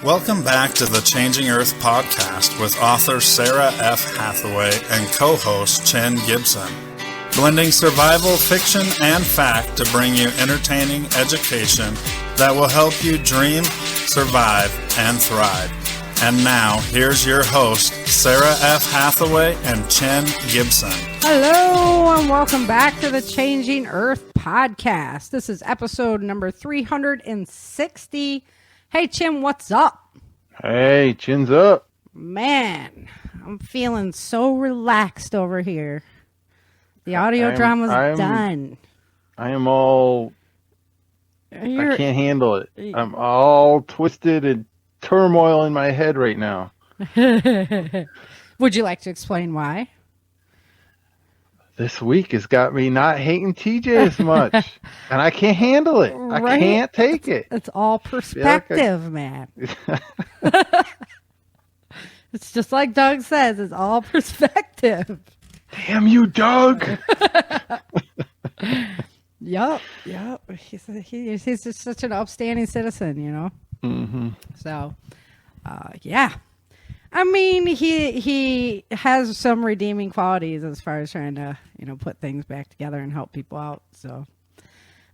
Welcome back to the Changing Earth podcast with author Sarah F. Hathaway and co-host Chen Gibson. Blending survival, fiction, and fact to bring you entertaining education that will help you dream, survive, and thrive. And now, here's your host, Sarah F. Hathaway and Chen Gibson. Hello, and welcome back to the Changing Earth podcast. This is episode number 360. Hey, Chin, what's up? Hey, chin's up. Man, I'm feeling so relaxed over here. The audio drama's done. I am all... I can't handle it. I'm all twisted and turmoil in my head right now. Would you like to explain why? This week has got me not hating TJ as much. And I can't handle it. Right? I can't take it. It's all perspective, man. It's just like Doug says. It's all perspective. Damn you, Doug. Yep. He's just such an upstanding citizen, you know? Mm-hmm. So, yeah. I mean, he has some redeeming qualities as far as trying to, put things back together and help people out. So,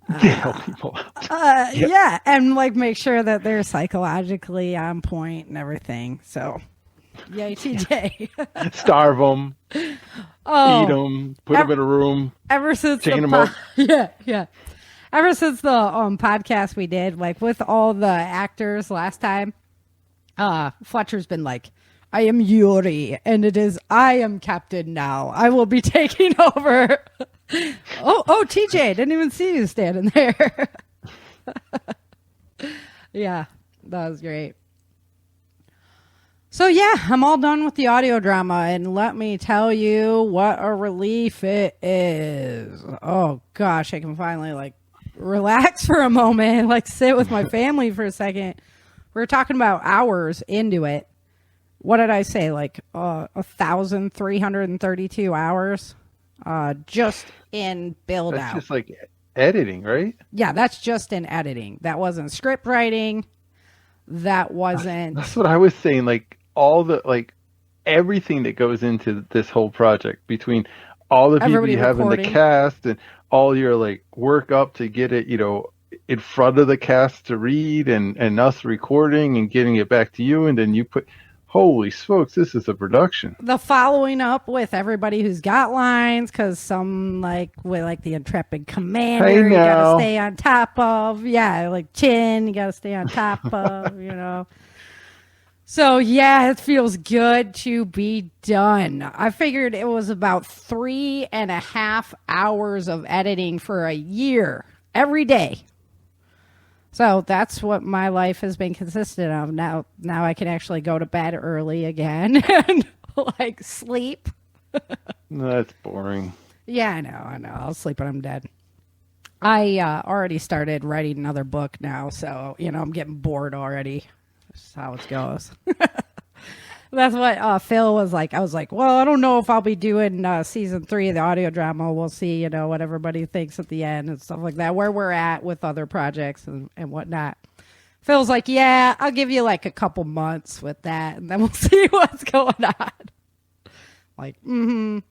help people out. Yep. Yeah, and make sure that they're psychologically on point and everything. So, yay, TJ. Starve them. Oh, eat them. Put them in a room. Ever since chain them up. Yeah. Ever since the podcast we did, with all the actors last time, Fletcher's been like, I am Yuri, and I am captain now. I will be taking over. Oh, TJ, didn't even see you standing there. Yeah, that was great. So yeah, I'm all done with the audio drama, and let me tell you what a relief it is. Oh gosh, I can finally relax for a moment, sit with my family for a second. We were talking about hours into it. What did I say? 1,332 hours, just in build out. That's just editing, right? Yeah, that's just in editing. That wasn't script writing. That wasn't. That's what I was saying. All the everything that goes into this whole project, between all the people you have in the cast and all your work up to get it, in front of the cast to read, and us recording and getting it back to you, and then you put. Holy smokes, this is a production. The following up with everybody who's got lines, because some with the intrepid commander, you gotta stay on top of. Yeah, Chin, you gotta stay on top of. So yeah, it feels good to be done. I figured it was about 3.5 hours of editing for a year every day. So that's what my life has been consistent of. Now I can actually go to bed early again and sleep. That's boring. Yeah, I know. I'll sleep when I'm dead. I already started writing another book now, so I'm getting bored already. That's how it goes. That's what Phil was like. I was like, well, I don't know if I'll be doing season 3 of the audio drama. We'll see, what everybody thinks at the end and stuff like that, where we're at with other projects and whatnot. Phil's like, yeah, I'll give you a couple months with that, and then we'll see what's going on.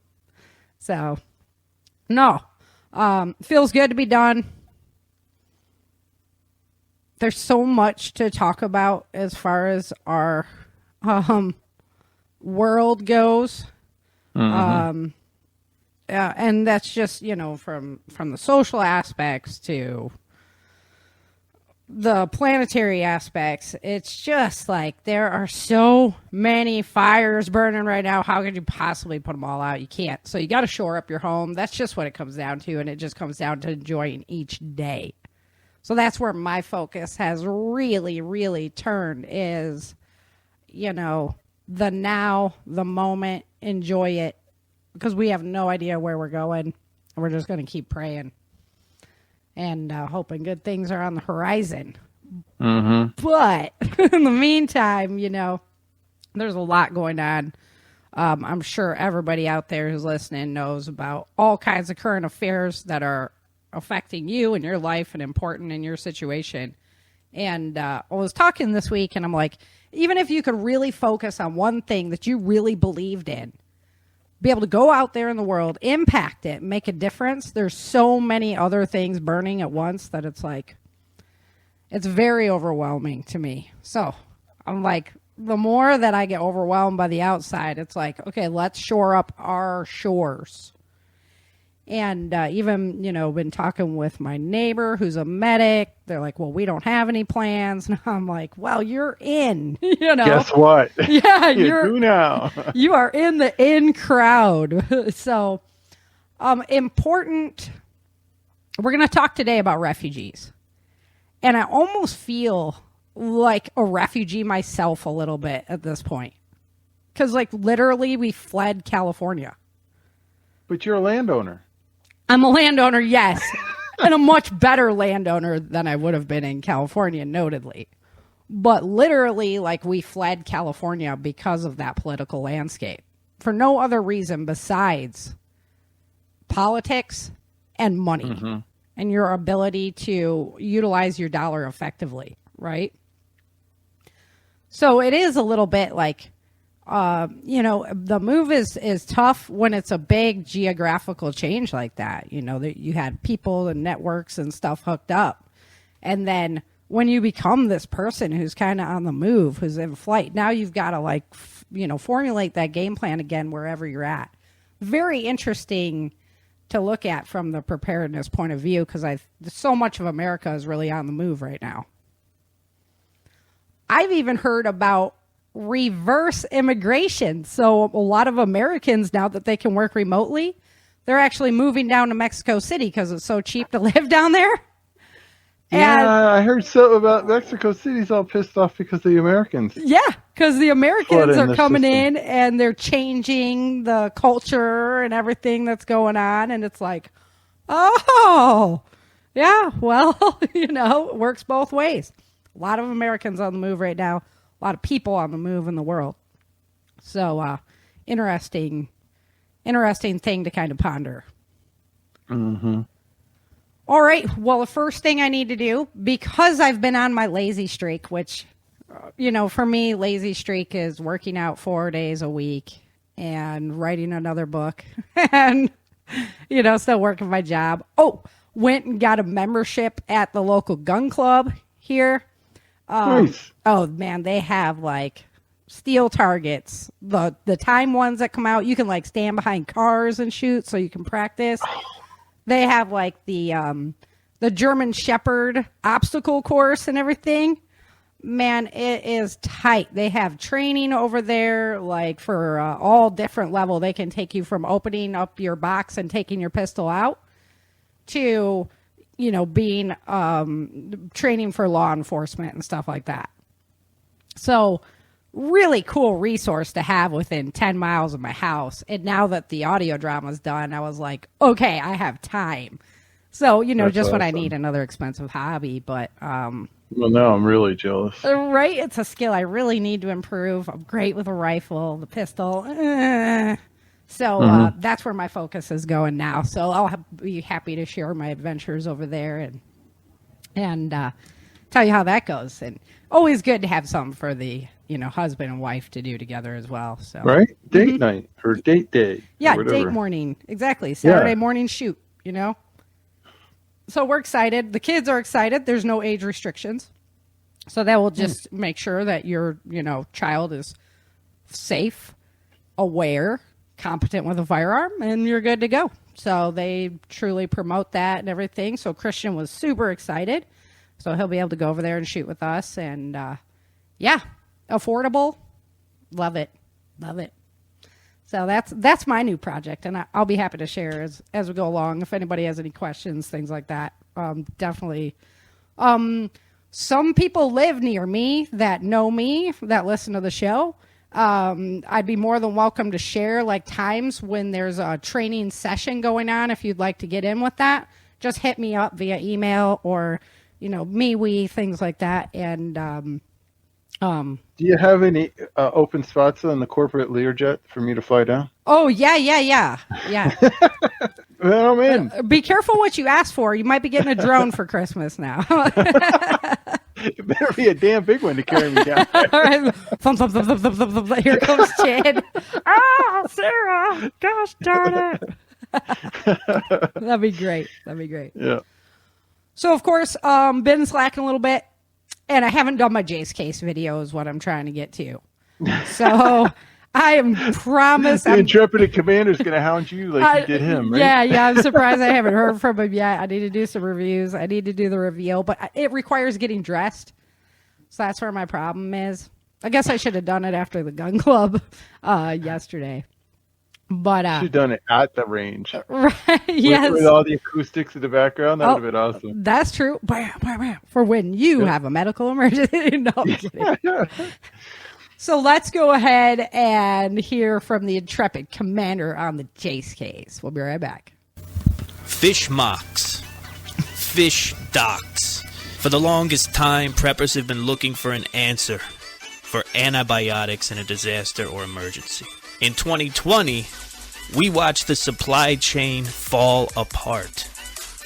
So, no. Feels good to be done. There's so much to talk about as far as our world goes. Mm-hmm. And that's just from the social aspects to the planetary aspects. It's just there are so many fires burning right now. How could you possibly put them all out? You can't. So you got to shore up your home. That's just what it comes down to, and it just comes down to enjoying each day. So that's where my focus has really, really turned is, the now, the moment, enjoy it, because we have no idea where we're going, and we're just going to keep praying and hoping good things are on the horizon. Mm-hmm. But in the meantime, there's a lot going on. I'm sure everybody out there who's listening knows about all kinds of current affairs that are affecting you and your life and important in your situation. And I was talking this week, and I'm like, even if you could really focus on one thing that you really believed in, be able to go out there in the world, impact it, make a difference. There's so many other things burning at once that it's like, it's very overwhelming to me. So I'm like, the more that I get overwhelmed by the outside, it's like, okay, let's shore up our shores. And even, been talking with my neighbor who's a medic. They're like, well, we don't have any plans. And I'm like, well, you're in, Guess what? Yeah, you now. You are in the in crowd. So important. We're going to talk today about refugees. And I almost feel like a refugee myself a little bit at this point. Because, literally, we fled California. But you're a landowner. I'm a landowner, yes. And a much better landowner than I would have been in California, notedly. But literally, we fled California because of that political landscape. For no other reason besides politics and money. Mm-hmm. And your ability to utilize your dollar effectively, right? So it is a little bit the move is tough when it's a big geographical change like that. That you had people and networks and stuff hooked up. And then when you become this person who's kind of on the move, who's in flight, now you've got to formulate that game plan again wherever you're at. Very interesting to look at from the preparedness point of view, because so much of America is really on the move right now. I've even heard about reverse immigration. So a lot of Americans, now that they can work remotely, they're actually moving down to Mexico City because it's so cheap to live down there. Yeah, I heard so about Mexico City's all pissed off because of the Americans. Yeah, because the Americans are coming in and they're changing the culture and everything that's going on. And it's like, oh, yeah, well, it works both ways. A lot of Americans on the move right now. A lot of people on the move in the world. So, interesting thing to kind of ponder. Mm-hmm. All right. Well, the first thing I need to do, because I've been on my lazy streak, which, for me, lazy streak is working out 4 days a week and writing another book and, still working my job. Oh, went and got a membership at the local gun club here. Nice. Oh, man, they have, steel targets. The time ones that come out, you can, stand behind cars and shoot so you can practice. They have the German Shepherd obstacle course and everything. Man, it is tight. They have training over there, for all different level. They can take you from opening up your box and taking your pistol out to, being training for law enforcement and stuff like that. So really cool resource to have within 10 miles of my house. And now that the audio drama is done, I was like, okay, I have time. So, that's just awesome. When I need another expensive hobby. But, well, now I'm really jealous. Right? It's a skill I really need to improve. I'm great with a rifle, the pistol. So that's where my focus is going now. So I'll be happy to share my adventures over there and tell you how that goes. And always good to have something for the husband and wife to do together as well. So right, date night or date day. Yeah, date morning, exactly. Saturday morning shoot. So we're excited. The kids are excited. There's no age restrictions, so that will just make sure that your child is safe, aware, competent with a firearm, and you're good to go. So they truly promote that and everything. So Christian was super excited. So he'll be able to go over there and shoot with us. And affordable. Love it. So that's my new project. And I'll be happy to share as we go along. If anybody has any questions, things like that, definitely. Some people live near me that know me, that listen to the show. I'd be more than welcome to share times when there's a training session going on. If you'd like to get in with that, just hit me up via email or, things like that. And, do you have any open spots on the corporate Learjet for me to fly down? Oh, yeah. Well, I'm in. Be careful what you ask for. You might be getting a drone for Christmas now. It better be a damn big one to carry me down. All right. Thump, thump, thump, thump, thump, thump, thump. Here comes Chad. Ah, Sarah. Gosh darn it. That'd be great. Yeah. So, of course, been slacking a little bit, and I haven't done my Jace case video is what I'm trying to get to. So, I am promised. The intrepid commander's going to hound you like you did him, right? Yeah, I'm surprised I haven't heard from him yet. I need to do some reviews. I need to do the reveal, but it requires getting dressed. So that's where my problem is. I guess I should have done it after the gun club yesterday. But you should have done it at the range. Right, yes. With all the acoustics in the background, that would have been awesome. That's true. For when you have a medical emergency. No, I'm kidding. So let's go ahead and hear from the intrepid commander on the Jace case. We'll be right back. Fish mocks. Fish docks. For the longest time, preppers have been looking for an answer for antibiotics in a disaster or emergency. In 2020, we watched the supply chain fall apart.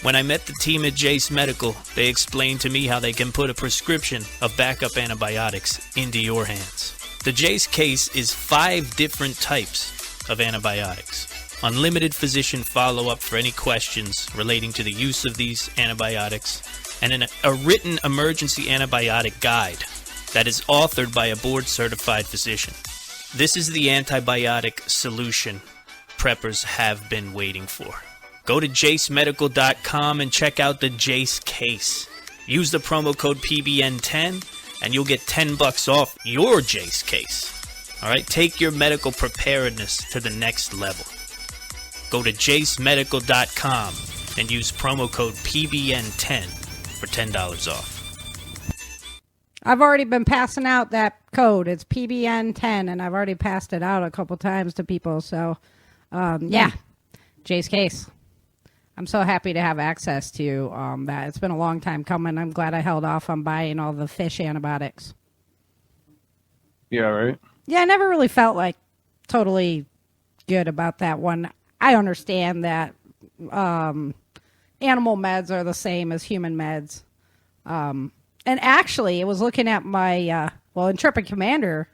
When I met the team at Jace Medical, they explained to me how they can put a prescription of backup antibiotics into your hands. The Jace case is 5 different types of antibiotics. Unlimited physician follow-up for any questions relating to the use of these antibiotics, and a written emergency antibiotic guide that is authored by a board-certified physician. This is the antibiotic solution preppers have been waiting for. Go to jacemedical.com and check out the Jace case. Use the promo code PBN10 and you'll get $10 off your Jace case. All right, take your medical preparedness to the next level. Go to jacemedical.com and use promo code PBN10 for $10 off. I've already been passing out that code. It's PBN10, and I've already passed it out a couple times to people. So, yeah, Jace case. I'm so happy to have access to that. It's been a long time coming. I'm glad I held off on buying all the fish antibiotics. Yeah, right? Yeah, I never really felt like totally good about that one. I understand that animal meds are the same as human meds. And actually, it was looking at my, Intrepid Commander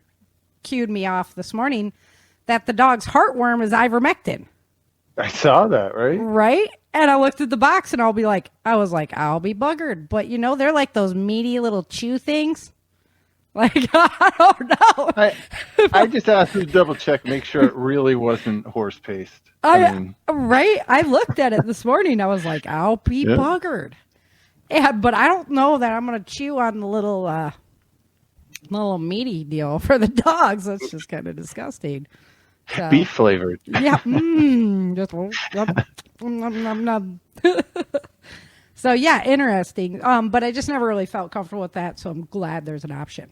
cued me off this morning that the dog's heartworm is ivermectin. I saw that, right? Right? And I looked at the box and I'll be buggered. But, they're like those meaty little chew things. Like, I don't know. I just asked to double check, make sure it really wasn't horse paste. Right? I looked at it this morning. I was like, I'll be buggered. Yeah, but I don't know that I'm going to chew on the little meaty deal for the dogs. That's just kind of disgusting. So, beef flavored. Yeah. Just So yeah, interesting. But I just never really felt comfortable with that, so I'm glad there's an option.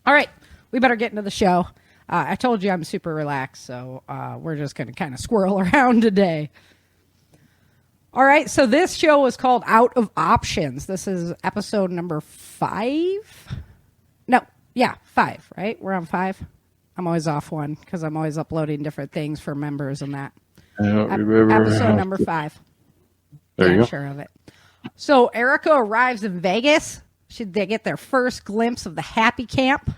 All right, we better get into the show. I told you I'm super relaxed, so we're just going to kind of squirrel around today. All right, so this show is called Out of Options. This is episode number 5. No, yeah, 5, right? We're on 5. I'm always off one because I'm always uploading different things for members and that. I don't remember. Episode number 5. There you go. Sure of it. So Erica arrives in Vegas. They get their first glimpse of the Happy Camp.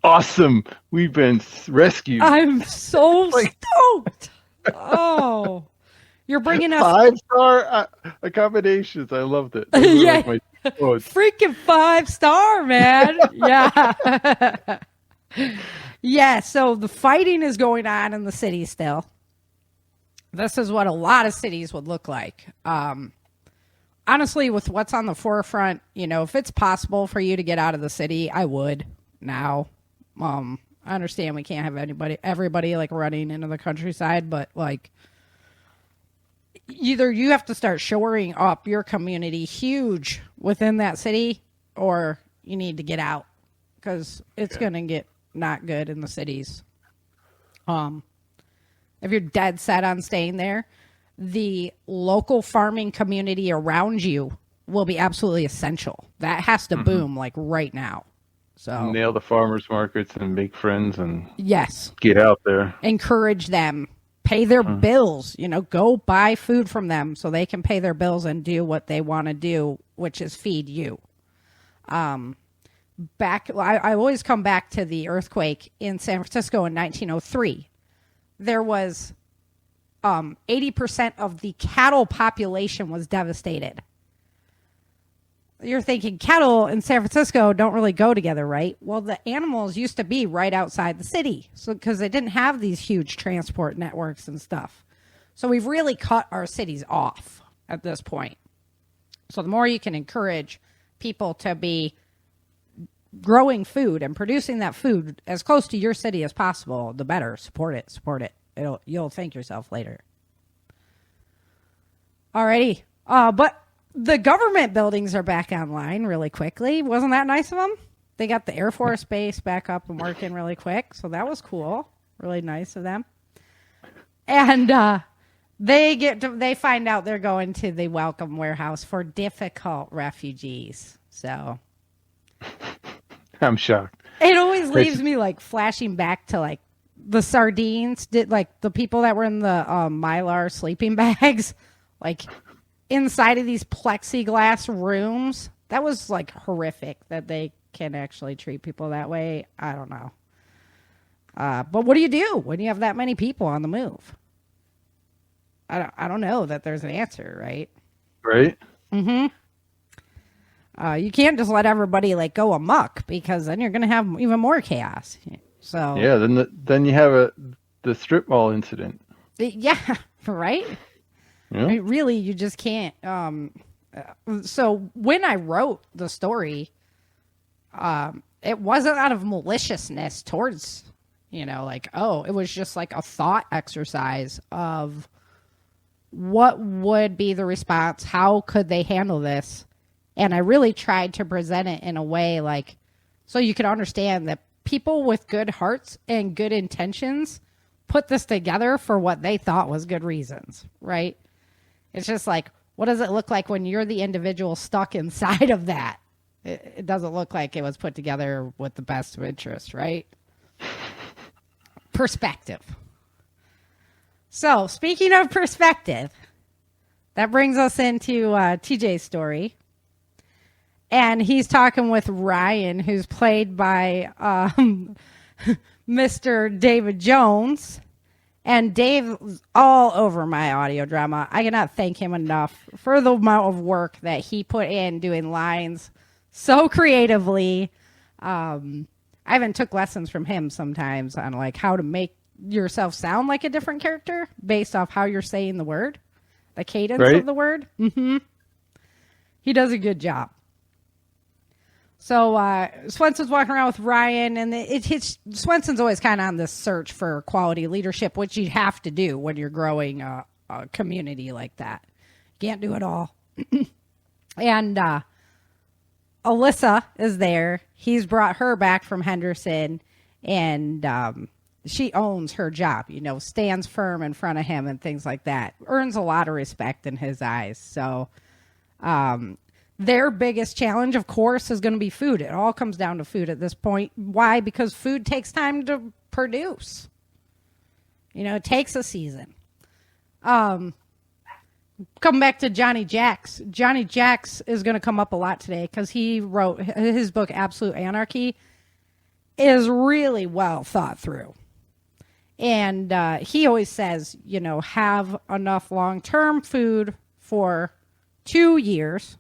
Awesome. We've been rescued. I'm so stoked. Oh. You're bringing us 5-star accommodations. I loved it. Yeah. Freaking 5-star, man. Yeah. Yeah, so the fighting is going on in the city still. This is what a lot of cities would look like. Honestly, with what's on the forefront, if it's possible for you to get out of the city, I would now. I understand we can't have everybody like running into the countryside, but like either you have to start shoring up your community huge within that city, or you need to get out because it's going to get not good in the cities. If you're dead set on staying there, the local farming community around you will be absolutely essential. That has to boom like right now. So nail the farmers markets and make friends and get out there. Encourage them. Pay their bills. Go buy food from them so they can pay their bills and do what they want to do, which is feed you. I always come back to the earthquake in San Francisco in 1903. There was 80% of the cattle population was devastated. You're thinking cattle in San Francisco don't really go together, right? Well, the animals used to be right outside the city, so because they didn't have these huge transport networks and stuff. So we've really cut our cities off at this point. So the more you can encourage people to be growing food and producing that food as close to your city as possible, the better. Support it. You'll thank yourself later. Alrighty. But the government buildings are back online really quickly. Wasn't that nice of them? They got the Air Force Base back up and working really quick. So that was cool. Really nice of them. And they find out they're going to the welcome warehouse for difficult refugees. So I'm shocked. It always leaves me like flashing back to like the sardines, like the people that were in the Mylar sleeping bags, like inside of these plexiglass rooms. That was like horrific that they can actually treat people that way. I don't know. But what do you do when you have that many people on the move? I don't know that there's an answer, right? Right. Mm-hmm. You can't just let everybody like go amok, because then you're going to have even more chaos. So yeah, then you have the strip mall incident. Yeah, right. Yeah. I mean, really, you just can't. So when I wrote the story, it wasn't out of maliciousness towards, like, it was just like a thought exercise of what would be the response, how could they handle this. And I really tried to present it in a way like, so you could understand that people with good hearts and good intentions put this together for what they thought was good reasons, right? It's just like, what does it look like when you're the individual stuck inside of that? It doesn't look like it was put together with the best of interest, right? Perspective. So, speaking of perspective, that brings us into TJ's story. And he's talking with Ryan, who's played by Mr. David Jones. And Dave's all over my audio drama. I cannot thank him enough for the amount of work that he put in doing lines so creatively. I even took lessons from him sometimes on like how to make yourself sound like a different character based off how you're saying the word, the cadence of the word. Mm-hmm. He does a good job. So Swenson's walking around with Ryan, and Swenson's always kind of on this search for quality leadership, which you have to do when you're growing a community like that. Can't do it all. And Alyssa is there. He's brought her back from Henderson, and she owns her job, stands firm in front of him and things like that. Earns a lot of respect in his eyes. So their biggest challenge, of course, is going to be food. It all comes down to food at this point. Why? Because food takes time to produce. It takes a season. Come back to Johnny Jacks. Johnny Jacks is going to come up a lot today because he wrote his book, Absolute Anarchy, is really well thought through. And he always says, have enough long-term food for 2 years,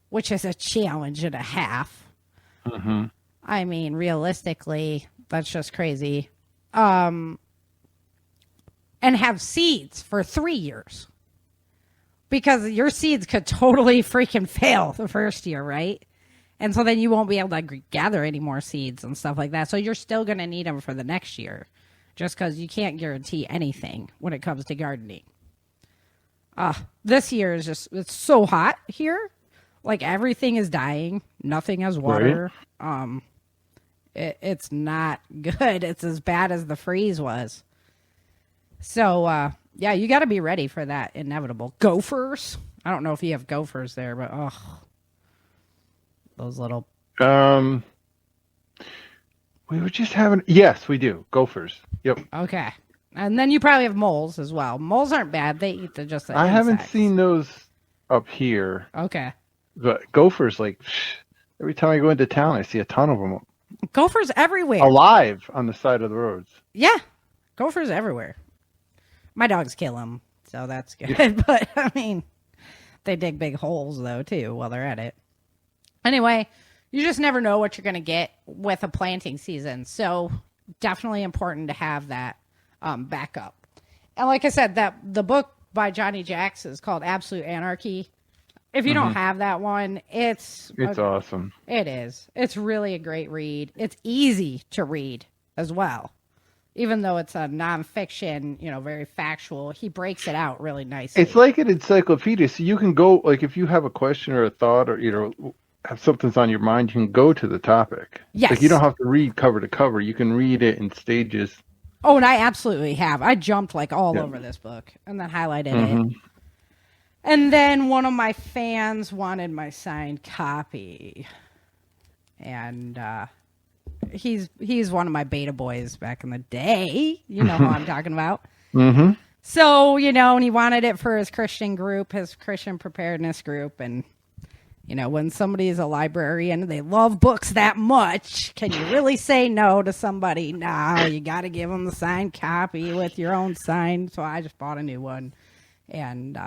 which is a challenge and a half. Mm-hmm. I mean, realistically, that's just crazy. And have seeds for 3 years. Because your seeds could totally freaking fail the first year, right? And so then you won't be able to gather any more seeds and stuff like that. So you're still going to need them for the next year. Just because you can't guarantee anything when it comes to gardening. This year is it's so hot here. Like everything is dying. Nothing has water. Right. It's not good. It's as bad as the freeze was. So, yeah, you got to be ready for that inevitable. Gophers. I don't know if you have gophers there, but those little. We were just having. Yes, we do. Gophers. Yep. Okay. And then you probably have moles as well. Moles aren't bad. They eat the I haven't seen those up here. Okay. But gophers, Every time I go into town, I see a ton of them. Gophers everywhere. Alive on the side of the roads. Yeah. Gophers everywhere. My dogs kill them, so that's good. But, I mean, they dig big holes, though, too, while they're at it. Anyway, you just never know what you're going to get with a planting season. So, definitely important to have that backup. And like I said, the book by Johnny Jacks is called Absolute Anarchy. If you don't have that one, it's awesome. It is. It's really a great read. It's easy to read as well. Even though it's a nonfiction, very factual, he breaks it out really nicely. It's like an encyclopedia. So you can go, like, if you have a question or a thought or, have something's on your mind, you can go to the topic. Yes. Like, you don't have to read cover to cover. You can read it in stages. Oh, and I absolutely have. I jumped all over this book and then highlighted it. And then one of my fans wanted my signed copy. And he's one of my beta boys back in the day. You know who I'm talking about. Mm-hmm. So, and he wanted it for his Christian group, his Christian preparedness group. And, when somebody's a librarian and they love books that much, can you really say no to somebody? No, you got to give them the signed copy with your own sign. So I just bought a new one. And,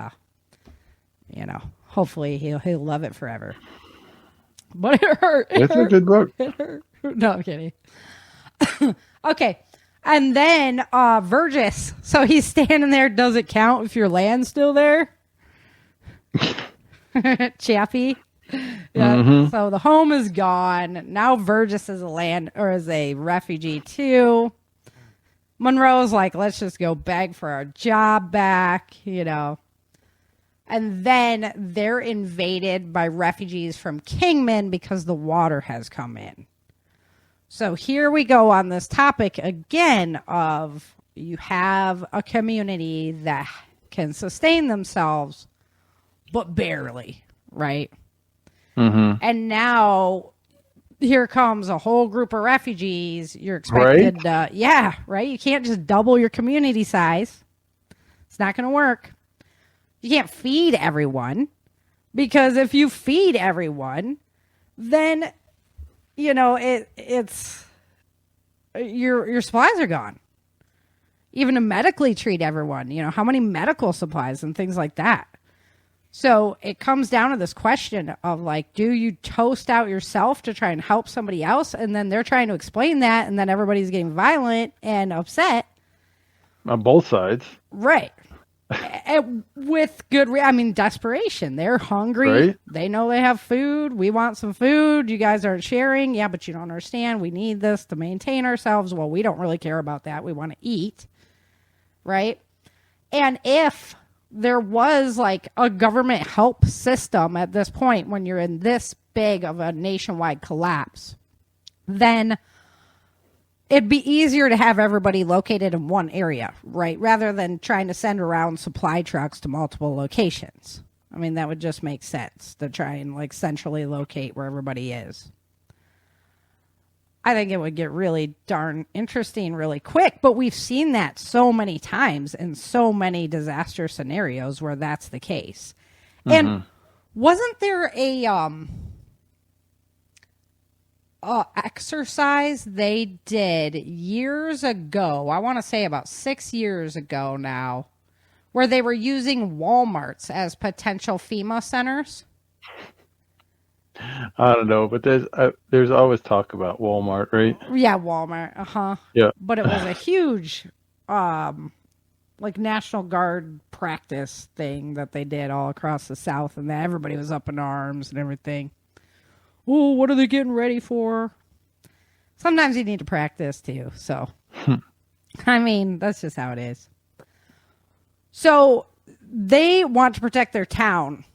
hopefully he'll love it forever. But it hurt. It's a good book. It hurt. No, I'm kidding. Okay. And then Vergis. So he's standing there. Does it count if your land's still there? Chappie. Yeah. So the home is gone. Now Vergis is is a refugee too. Monroe's like, let's just go beg for our job back, And then they're invaded by refugees from Kingman because the water has come in. So here we go on this topic again of you have a community that can sustain themselves, but barely, right? And now here comes a whole group of refugees. You're expected, right? You can't just double your community size. It's not going to work. You can't feed everyone, because if you feed everyone, then it's your supplies are gone. Even to medically treat everyone, how many medical supplies and things like that. So it comes down to this question of do you toast out yourself to try and help somebody else? And then they're trying to explain that. And then everybody's getting violent and upset. On both sides. Right. With good, desperation. They're hungry. Right. They know they have food. We want some food. You guys aren't sharing. Yeah, but you don't understand. We need this to maintain ourselves. Well, we don't really care about that. We want to eat. Right. And if there was a government help system at this point, when you're in this big of a nationwide collapse, then it'd be easier to have everybody located in one area, right? Rather than trying to send around supply trucks to multiple locations. That would just make sense to try and centrally locate where everybody is. I think it would get really darn interesting really quick, but we've seen that so many times in so many disaster scenarios where that's the case. And wasn't there a exercise they did years ago, I want to say about 6 years ago now, where they were using Walmarts as potential FEMA centers? I don't know, but there's always talk about Walmart, right? Yeah, Walmart. Yeah. But it was a huge National Guard practice thing that they did all across the South, and everybody was up in arms and everything. Oh, what are they getting ready for? Sometimes you need to practice too. So, that's just how it is. So they want to protect their town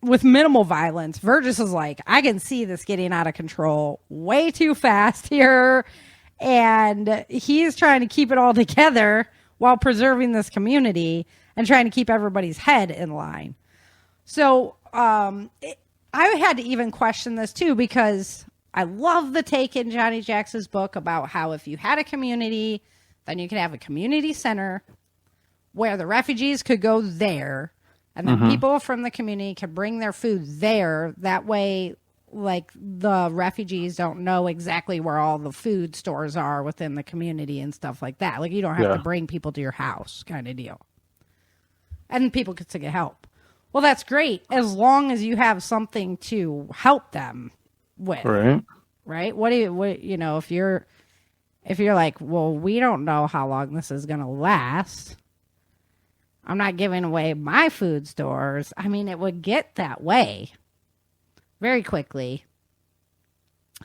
with minimal violence. Vergis is like, I can see this getting out of control way too fast here. And he's trying to keep it all together while preserving this community and trying to keep everybody's head in line. So I had to even question this too, because I love the take in Johnny Jacks's book about how if you had a community, then you could have a community center where the refugees could go there, and then people from the community could bring their food there. That way, like the refugees don't know exactly where all the food stores are within the community and stuff like that. Like you don't have to bring people to your house kind of deal. And people could get help. Well, that's great as long as you have something to help them with. Right? What if you're like, well, we don't know how long this is going to last. I'm not giving away my food stores. I mean, it would get that way very quickly.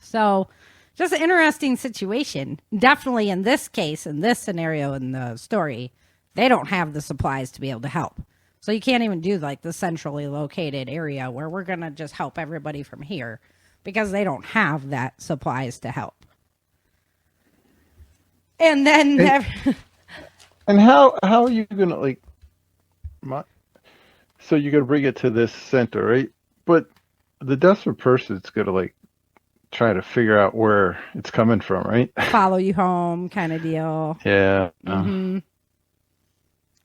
So just an interesting situation. Definitely in this case, in this scenario in the story, they don't have the supplies to be able to help. So you can't even do like the centrally located area where we're going to just help everybody from here because they don't have that supplies to help. And then... And how are you going to like... So you're going to bring it to this center, right? But the desperate person's going to like try to figure out where it's coming from, right? Follow you home kind of deal. Yeah. Mm-hmm.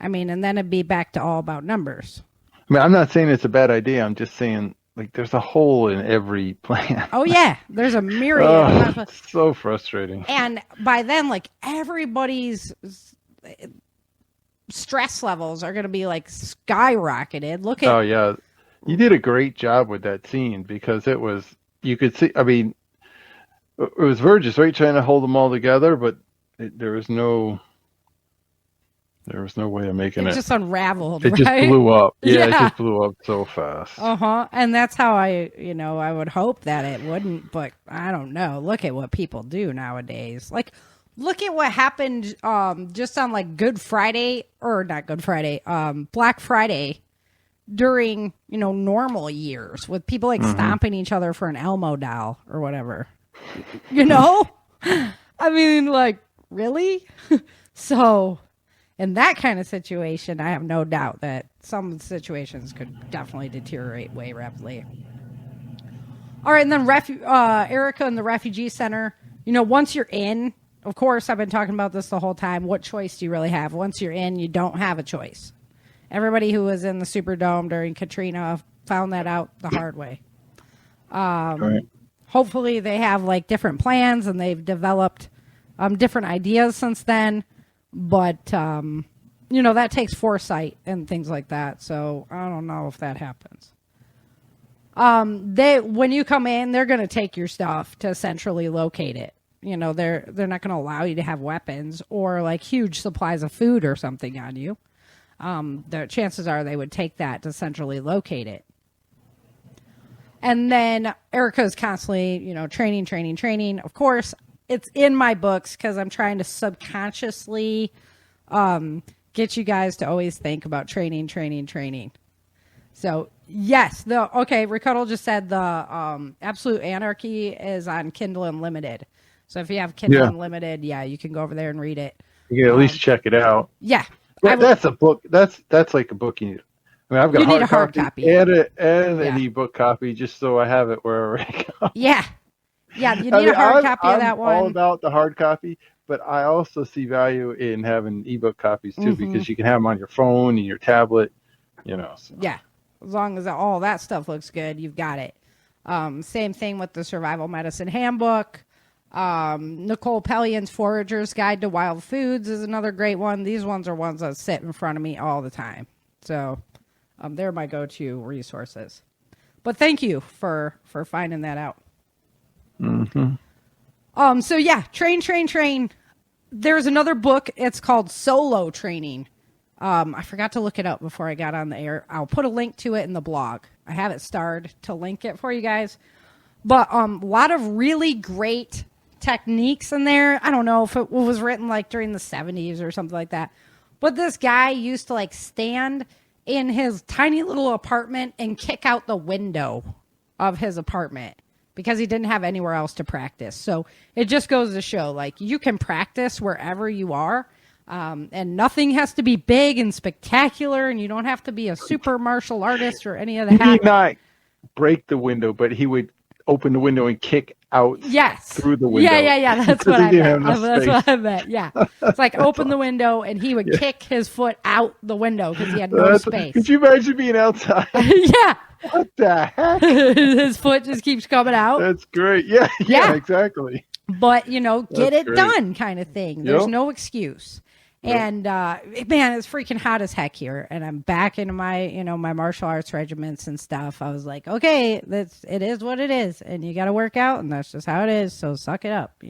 I mean, and then it'd be back to all about numbers. I mean, I'm not saying it's a bad idea. I'm just saying like there's a hole in every plan. Oh, yeah. There's a myriad. It's so frustrating. And by then, like everybody's stress levels are going to be like skyrocketed. Look at... Oh, yeah. You did a great job with that scene because it was, you could see, I mean, it was Burgess, right? Trying to hold them all together, but there was no way of making it. It just unraveled, It right? just blew up. Yeah, it just blew up so fast. And that's how I would hope that it wouldn't, but I don't know. Look at what people do nowadays. Like, look at what happened just on like Black Friday during, normal years with people like stomping each other for an Elmo doll or whatever. I mean, like, really? So in that kind of situation, I have no doubt that some situations could definitely deteriorate way rapidly. All right, and then Erica in the refugee center, once you're in, of course, I've been talking about this the whole time. What choice do you really have? Once you're in, you don't have a choice. Everybody who was in the Superdome during Katrina found that out the hard way. Right. Hopefully they have like different plans and they've developed different ideas since then. But, that takes foresight and things like that. So I don't know if that happens. When you come in, they're going to take your stuff to centrally locate it. They're not going to allow you to have weapons or like huge supplies of food or something on you. The chances are they would take that to centrally locate it. And then Erica's constantly, training. Of course, it's in my books because I'm trying to subconsciously get you guys to always think about training. So, yes, Ricuddle just said the Absolute Anarchy is on Kindle Unlimited. So if you have Kindle Unlimited, you can go over there and read it. You can at least check it out. Yeah. That's a book. That's like a book you need. I mean, I've got a hard copy and an ebook copy just so I have it wherever I go. Yeah. Yeah, you need a hard copy of that one. I'm all about the hard copy, but I also see value in having ebook copies too because you can have them on your phone and your tablet, So. Yeah, as long as all that stuff looks good, you've got it. Same thing with the Survival Medicine Handbook. Nicole Pellion's Forager's Guide to Wild Foods is another great one. These ones are ones that sit in front of me all the time. So they're my go-to resources. But thank you for finding that out. Mm-hmm. So yeah, train. There's another book. It's called Solo Training. I forgot to look it up before I got on the air. I'll put a link to it in the blog. I have it starred to link it for you guys. But a lot of really great techniques in there. I don't know if it was written like during the 70s or something like that. But this guy used to like stand in his tiny little apartment and kick out the window of his apartment because he didn't have anywhere else to practice. So it just goes to show like you can practice wherever you are. And nothing has to be big and spectacular, and you don't have to be a super martial artist or any of that. He did not break the window, but he would open the window and kick out through the window. Yeah. That's what I meant. That's what I meant. Yeah. It's like open the window, and he would kick his foot out the window because he had no space. Could you imagine being outside? Yeah. What the heck? His foot just keeps coming out. That's great. Yeah, exactly. But, get it done kind of thing. There's no excuse. Yep. And, man, it's freaking hot as heck here. And I'm back into my, my martial arts regiments and stuff. I was like, okay, it is what it is. And you got to work out, and that's just how it is. So suck it up,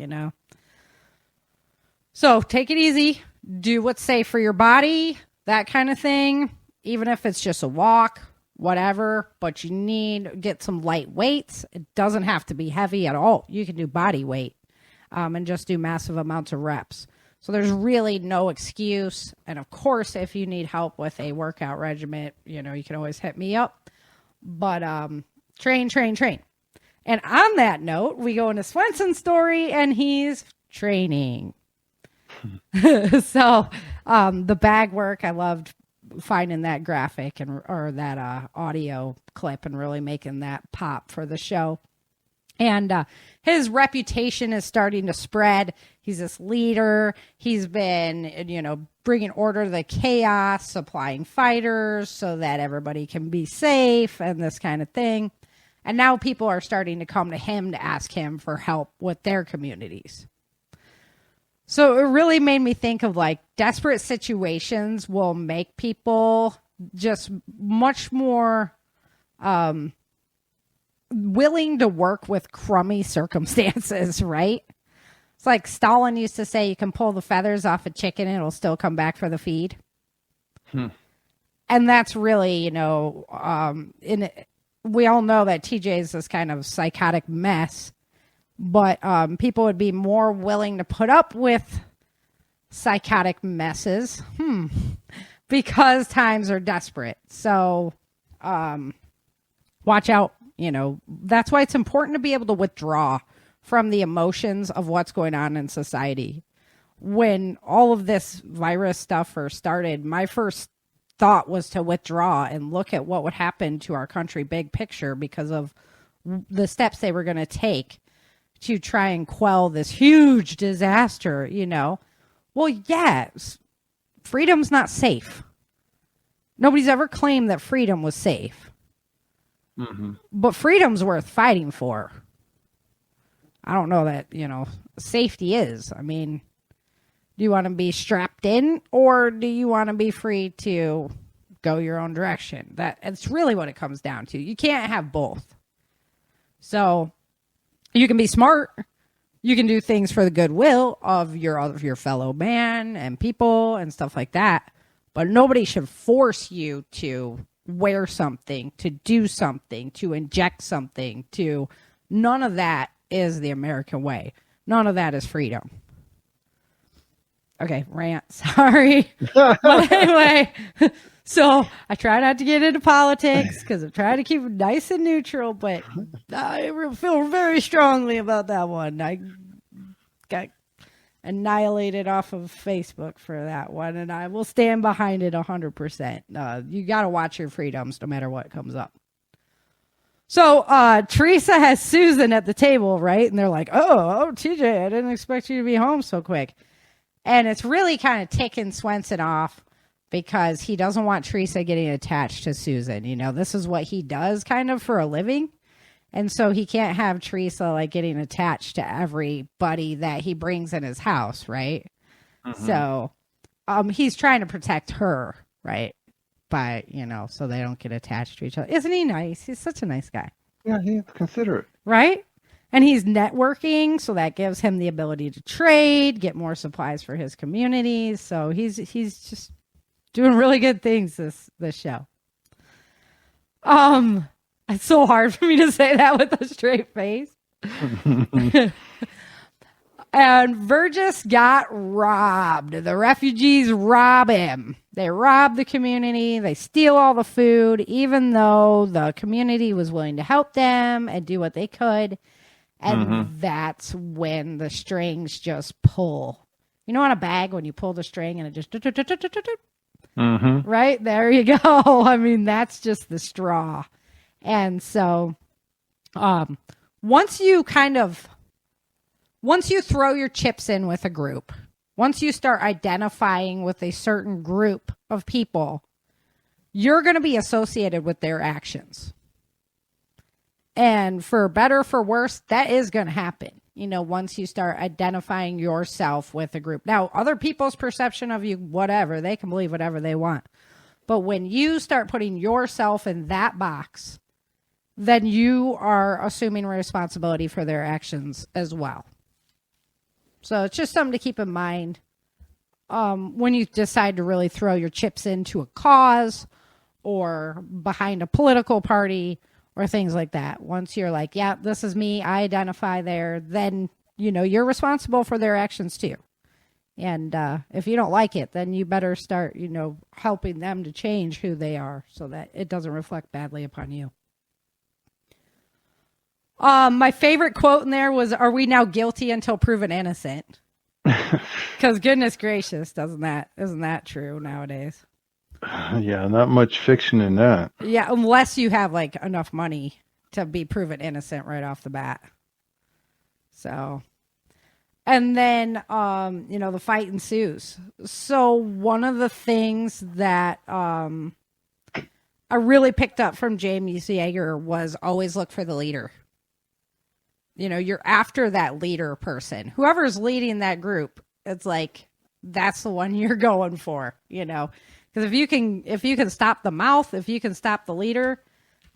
So take it easy. Do what's safe for your body, that kind of thing. Even if it's just a walk, whatever. But you get some light weights. It doesn't have to be heavy at all. You can do body weight and just do massive amounts of reps. So there's really no excuse. And of course, if you need help with a workout regimen, you can always hit me up. But train. And on that note, we go into Swenson's story, and he's training. So the bag work, I loved finding that graphic or that audio clip and really making that pop for the show. And his reputation is starting to spread. He's this leader. He's been, bringing order to the chaos, supplying fighters so that everybody can be safe and this kind of thing. And now people are starting to come to him to ask him for help with their communities. So it really made me think of desperate situations will make people just much more willing to work with crummy circumstances, right? It's like Stalin used to say, you can pull the feathers off a chicken and it'll still come back for the feed. And that's really, we all know that TJ is this kind of psychotic mess, but people would be more willing to put up with psychotic messes because times are desperate. So watch out. That's why it's important to be able to withdraw from the emotions of what's going on in society. When all of this virus stuff first started, my first thought was to withdraw and look at what would happen to our country, big picture, because of the steps they were going to take to try and quell this huge disaster, Well, yes, freedom's not safe. Nobody's ever claimed that freedom was safe. Mm-hmm. But freedom's worth fighting for. I don't know that, safety is. I mean, do you want to be strapped in, or do you want to be free to go your own direction? That's really what it comes down to. You can't have both. So you can be smart. You can do things for the goodwill of your fellow man and people and stuff like that. But nobody should force you to wear something, to do something, to inject something, none of that is the American way. None of that is freedom. Okay, rant, sorry. But anyway, so I try not to get into politics because I'm trying to keep it nice and neutral, but I feel very strongly about that one. I got annihilated off of Facebook for that one, and I will stand behind it 100%. You got to watch your freedoms no matter what comes up. So Teresa has Susan at the table, right? And they're like, oh, TJ, I didn't expect you to be home so quick. And it's really kind of ticking Swenson off because he doesn't want Teresa getting attached to Susan. This is what he does kind of for a living. And so he can't have Teresa getting attached to everybody that he brings in his house, right? Mm-hmm. So he's trying to protect her, right? But, so they don't get attached to each other. Isn't he nice? He's such a nice guy. Yeah, he's considerate. Right? And he's networking, so that gives him the ability to trade, get more supplies for his communities. So he's just doing really good things this show. It's so hard for me to say that with a straight face. And Vergis got robbed. The refugees rob him. They rob the community. They steal all the food, even though the community was willing to help them and do what they could. And that's when the strings just pull. On a bag when you pull the string and it just... Right? There you go. I mean, that's just the straw. And so once you throw your chips in with a group, once you start identifying with a certain group of people, you're going to be associated with their actions. And for better, for worse, that is going to happen. Once you start identifying yourself with a group. Now, other people's perception of you, whatever, they can believe whatever they want. But when you start putting yourself in that box, then you are assuming responsibility for their actions as well. So it's just something to keep in mind when you decide to really throw your chips into a cause or behind a political party or things like that. Once you're like, yeah, this is me, I identify there, then, you're responsible for their actions too. And if you don't like it, then you better start, helping them to change who they are so that it doesn't reflect badly upon you. My favorite quote in there was, "Are we now guilty until proven innocent?" Because goodness gracious, isn't that true nowadays? Yeah, not much fiction in that. Yeah, unless you have like enough money to be proven innocent right off the bat. So, and then the fight ensues. So one of the things that I really picked up from James Yeager was always look for the leader. You're after that leader person. Whoever's leading that group, it's like that's the one you're going for, Because if you can stop the mouth, if you can stop the leader,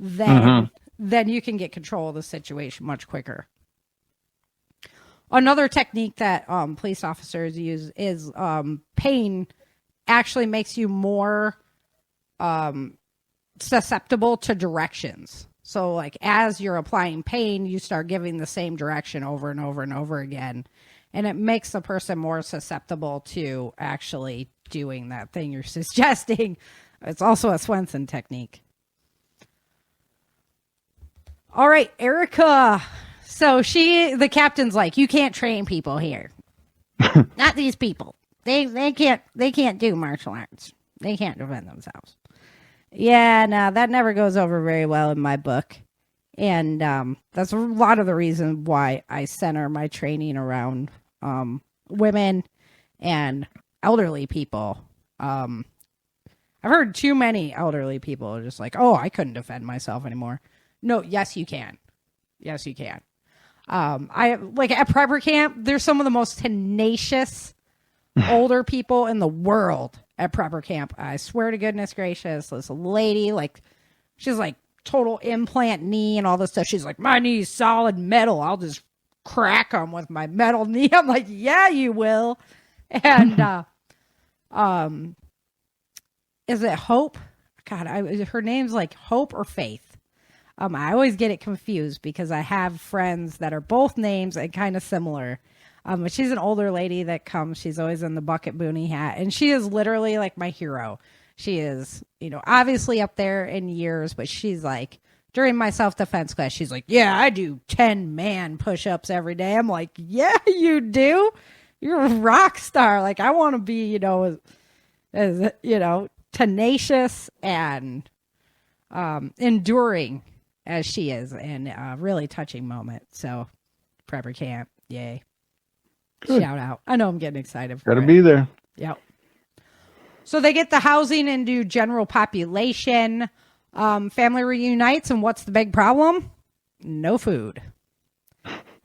then you can get control of the situation much quicker. Another technique that police officers use is pain actually makes you more susceptible to directions. So like as you're applying pain, you start giving the same direction over and over and over again. And it makes the person more susceptible to actually doing that thing you're suggesting. It's also a Swenson technique. All right, Erica. So the captain's like, you can't train people here. Not these people. They can't do martial arts. They can't defend themselves. Yeah, no, that never goes over very well in my book. And that's a lot of the reason why I center my training around women and elderly people. I've heard too many elderly people just like, oh, I couldn't defend myself anymore. No, yes, you can. Yes, you can. I like at prepper camp, there's some of the most tenacious older people in the world at prepper camp. I swear to goodness gracious, this lady, like, she's like total implant knee and all this stuff. She's like, my knee's solid metal. I'll just crack them with my metal knee. I'm like, yeah, you will. And is it Hope? God, her name's like Hope or Faith. I always get it confused because I have friends that are both names and kind of similar. But she's an older lady that comes. She's always in the bucket boonie hat. And she is literally like my hero. She is, obviously up there in years, but she's like, during my self-defense class, she's like, yeah, I do 10-man push-ups every day. I'm like, yeah, you do? You're a rock star. Like, I want to be, as tenacious and enduring as she is, and a really touching moment. So, prepper camp, yay. Good. Shout out. I know I'm getting excited for Gotta be there. Yep. So they get the housing and do general population. Family reunites, and what's the big problem? No food.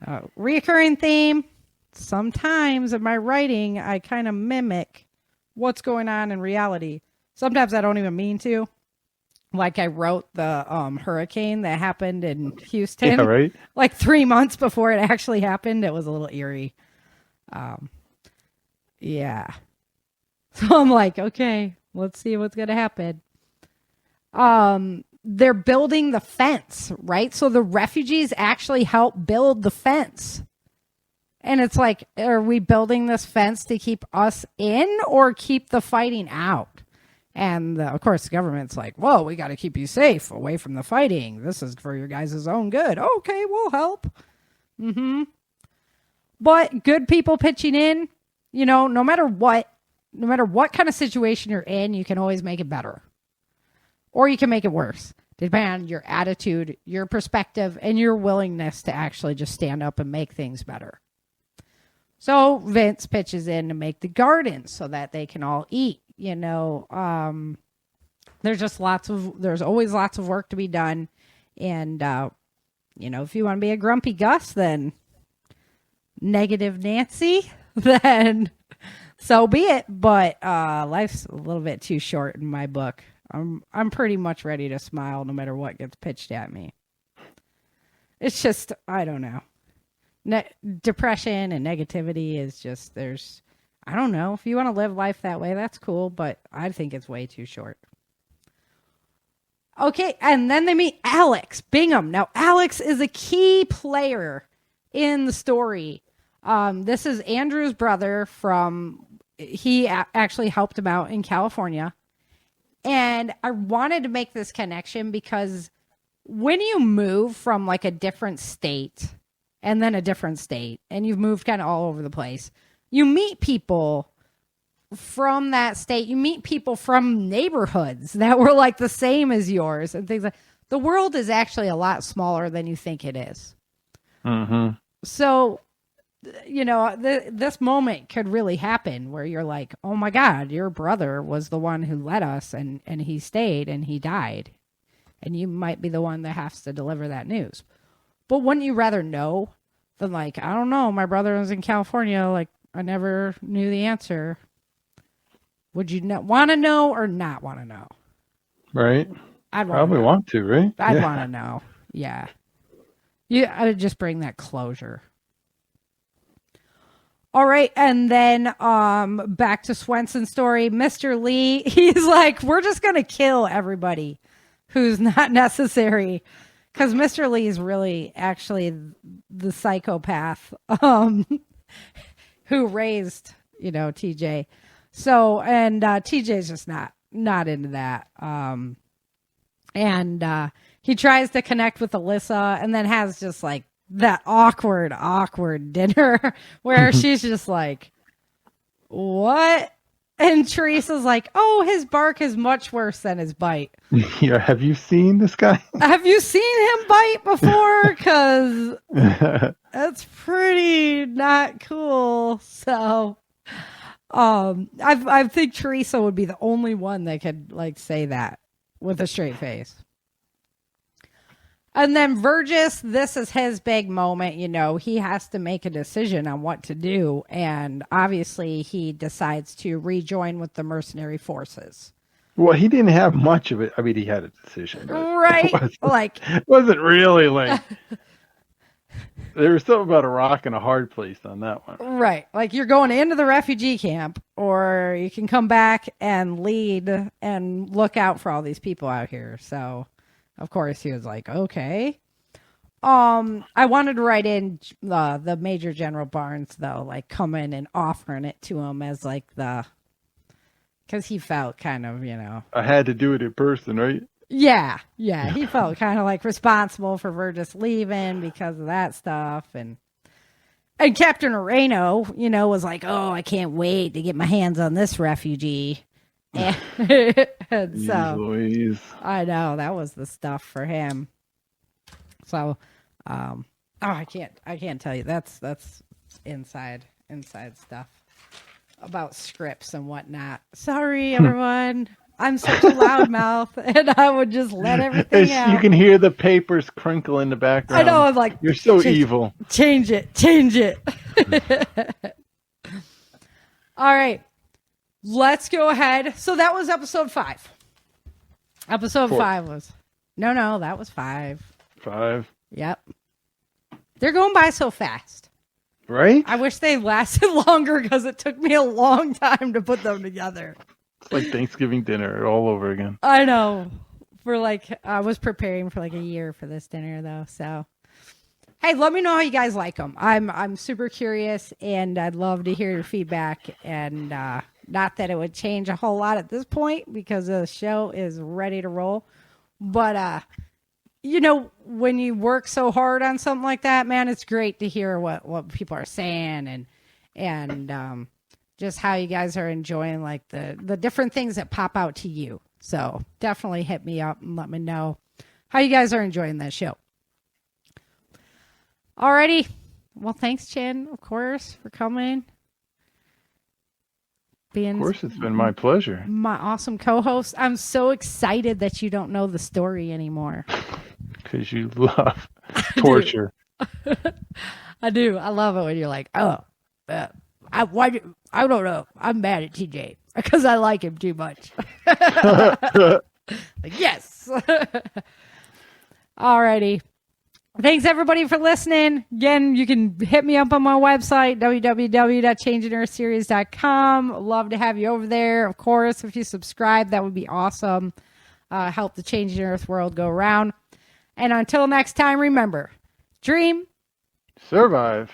Reoccurring theme. Sometimes in my writing, I kind of mimic what's going on in reality. Sometimes I don't even mean to. Like I wrote the hurricane that happened in Houston. Yeah, right? Like 3 months before it actually happened. It was a little eerie. Yeah. So I'm like, okay, let's see what's going to happen. They're building the fence, right? So the refugees actually help build the fence. And it's like, are we building this fence to keep us in or keep the fighting out? And of course, the government's like, well, we got to keep you safe away from the fighting. This is for your guys' own good. Okay, we'll help. But good people pitching in, no matter what kind of situation you're in, you can always make it better. Or you can make it worse, depending on your attitude, your perspective, and your willingness to actually just stand up and make things better. So Vince pitches in to make the garden so that they can all eat. There's always lots of work to be done. And if you want to be a grumpy Gus, then negative Nancy, then so be it. But life's a little bit too short in my book. I'm pretty much ready to smile no matter what gets pitched at me. It's just, I don't know. Depression and negativity is just, I don't know. If you want to live life that way, that's cool, but I think it's way too short. Okay, and then they meet Alex Bingham. Now, Alex is a key player in the story. This is Andrew's brother he actually helped him out in California. And I wanted to make this connection because when you move from like a different state and then a different state, and you've moved kind of all over the place, you meet people from that state. You meet people from neighborhoods that were like the same as yours and things like the world is actually a lot smaller than you think it is. Mm-hmm. So, this moment could really happen where you're like, oh my God, your brother was the one who led us and he stayed and he died. And you might be the one that has to deliver that news. But wouldn't you rather know than like, I don't know, my brother was in California. Like, I never knew the answer. Would you want to know or not want to know? Right. I'd probably want to, right? I'd want to know. Yeah. I'd just bring that closure. All right, and then back to Swenson's story. Mr. Lee, he's like, we're just going to kill everybody who's not necessary. Because Mr. Lee is really actually the psychopath who raised, TJ. So, and TJ's just not into that. And he tries to connect with Alyssa and then has just like that awkward dinner where she's just like, what? And Teresa's like, oh, his bark is much worse than his bite. Yeah, have you seen this guy? Have you seen him bite before? Because that's pretty not cool. So, I think Teresa would be the only one that could like say that with a straight face. And then Vergis, this is his big moment. He has to make a decision on what to do. And obviously he decides to rejoin with the mercenary forces. Well, he didn't have much of it. I mean, he had a decision. Right. It wasn't really like, there was something about a rock and a hard place on that one. Right. Like you're going into the refugee camp or you can come back and lead and look out for all these people out here. So, of course, he was like, okay. I wanted to write in the Major General Barnes, though, like coming and offering it to him as like because he felt kind of, I had to do it in person, right? Yeah. He felt kind of like responsible for Vergis leaving because of that stuff. And Captain Moreno, was like, oh, I can't wait to get my hands on this refugee. And so Louise. I know that was the stuff for him. So, I can't tell you. That's inside stuff about scripts and whatnot. Sorry, everyone. I'm such a loudmouth, and I would just let everything out. You can hear the papers crinkle in the background. I know. I'm like, you're so evil. Change it. All right. Let's go ahead. So that was episode 5. Episode 5 was... No, that was 5. 5. Yep. They're going by so fast. Right? I wish they lasted longer because it took me a long time to put them together. It's like Thanksgiving dinner all over again. I know. I was preparing for like a year for this dinner, though, so... Hey, let me know how you guys like them. I'm super curious, and I'd love to hear your feedback. And not that it would change a whole lot at this point because the show is ready to roll. But when you work so hard on something like that, man, it's great to hear what people are saying and just how you guys are enjoying like the different things that pop out to you. So definitely hit me up and let me know how you guys are enjoying that show. Alrighty. Well, thanks, Chin, of course, for coming. Of course, it's been my pleasure. My awesome co-host. I'm so excited that you don't know the story anymore. because you love torture. I do. I love it when you're like, oh, I don't know. I'm mad at TJ because I like him too much. Like, yes. Alrighty. Thanks everybody for listening. Again, you can hit me up on my website, www.changingearthseries.com. Love to have you over there. Of course, if you subscribe, that would be awesome. Help the Changing Earth world go around. And until next time, remember, dream, survive,